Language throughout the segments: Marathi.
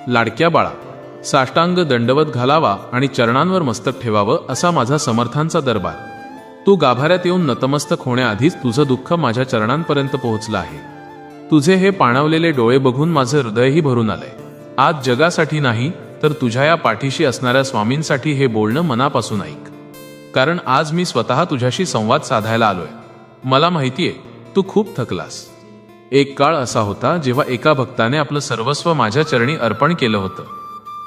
लाडक्या बाळा, साष्टांग दंडवत घालावा आणि चरणांवर मस्तक ठेवावं असा माझा समर्थांचा दरबार. तू गाभाऱ्यात येऊन नतमस्तक होण्याआधीच तुझं दुःख माझ्या चरणांपर्यंत पोहोचलं आहे. तुझे हे पाणावलेले डोळे बघून माझं हृदयही भरून आलंय. आज जगासाठी नाही तर तुझ्या या पाठीशी असणाऱ्या स्वामींसाठी हे बोलणं मनापासून ऐक. कारण आज मी स्वतः तुझ्याशी संवाद साधायला आलोय. मला माहितीये तू खूप थकलास. एक काळ असा होता जेव्हा एका भक्ताने आपलं सर्वस्व माझ्या चरणी अर्पण केलं होतं.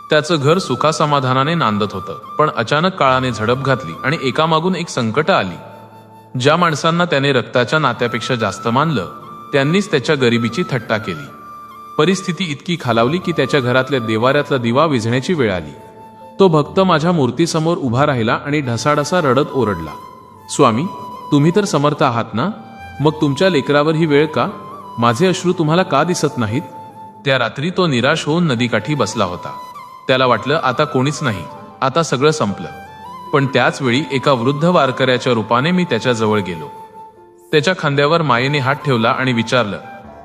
त्याचं घर सुखासमाधानाने नांदत होतं. पण अचानक काळाने झडप घातली आणि एकामागून एक संकट आली. ज्या माणसांना त्याने रक्ताच्या नात्यापेक्षा जास्त मानलं त्यांनीच त्याच्या गरिबीची थट्टा केली. परिस्थिती इतकी खालावली की त्याच्या घरातल्या देवाऱ्यातला दिवा विझण्याची वेळ आली. तो भक्त माझ्या मूर्तीसमोर उभा राहिला आणि ढसाढसा रडत ओरडला, स्वामी, तुम्ही तर समर्थ आहात ना? मग तुमच्या लेकरावर ही वेळ का? माझे अश्रू तुम्हाला का दिसत नाहीत? त्या रात्री तो निराश होऊन नदीकाठी बसला होता. त्याला वाटलं आता कोणीच नाही, आता सगळं संपलं. पण त्याच वेळी एका वृद्ध वारकऱ्याच्या रूपाने मी त्याच्या जवळ गेलो. त्याच्या खांद्यावर मायेने हात ठेवला आणि विचारलं,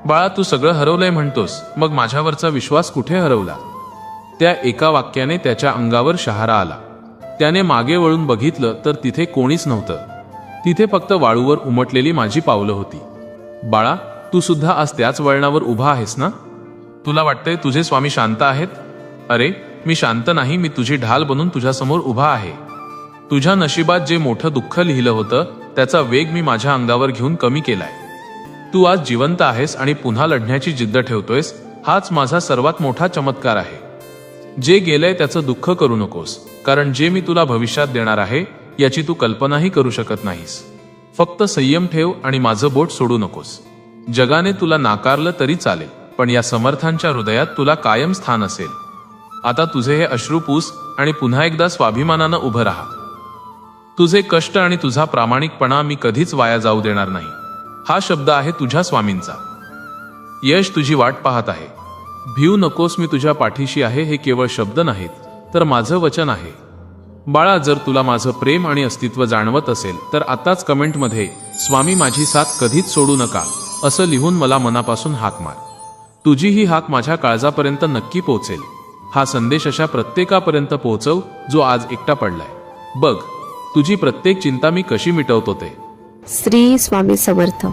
बाळा, तू सगळं हरवलंय म्हणतोस, मग माझ्यावरचा विश्वास कुठे हरवला? त्या एका वाक्याने त्याच्या अंगावर शहारा आला. त्याने मागे वळून बघितलं तर तिथे कोणीच नव्हतं. तिथे फक्त वाळूवर उमटलेली माझी पावलं होती. बाळा, तू सुद्धा आज त्याच वळणावर उभा आहेस ना? तुला वाटतंय तुझे स्वामी शांत आहेत? अरे, मी शांत नाही, मी तुझी ढाल बनून तुझ्यासमोर उभा आहे. तुझ्या नशिबात जे मोठं दुःख लिहिलं होतं त्याचा वेग मी माझ्या अंगावर घेऊन कमी केलाय. तू आज जिवंत आहेस आणि पुन्हा लढण्याची जिद्द ठेवतोयस, हाच माझा सर्वात मोठा चमत्कार आहे. जे गेलंय त्याचं दुःख करू नकोस, कारण जे मी तुला भविष्यात देणार आहे याची तू कल्पनाही करू शकत नाहीस. फक्त संयम ठेव आणि माझं बोट सोडू नकोस. जगाने तुला नाकारलं तरी चालेल, पण या समर्थांच्या हृदयात तुला कायम स्थान असेल. आता तुझे हे अश्रू पुस आणि पुन्हा एकदा स्वाभिमानानं उभं राहा. तुझे कष्ट आणि तुझा प्रामाणिकपणा मी कधीच वाया जाऊ देणार नाही. हा शब्द आहे तुझ्या स्वामींचा. यश तुझी वाट पाहत आहे. भिऊ नकोस, मी तुझ्या पाठीशी आहे. हे केवळ शब्द नाहीत तर माझं वचन आहे. बाळा, जर तुला माझं प्रेम आणि अस्तित्व जाणवत असेल तर आताच कमेंटमध्ये स्वामी माझी साथ कधीच सोडू नका असं लिहून मला मनापासून हाक मार. तुझी ही हाक माझ्या काळजापर्यंत नक्की पोहोचेल. हा संदेश अशा प्रत्येकापर्यंत पोहोचव जो आज एकटा पडलाय. बघ, तुझी प्रत्येक चिंता मी कशी मिटवतो ते. श्री स्वामी समर्थ.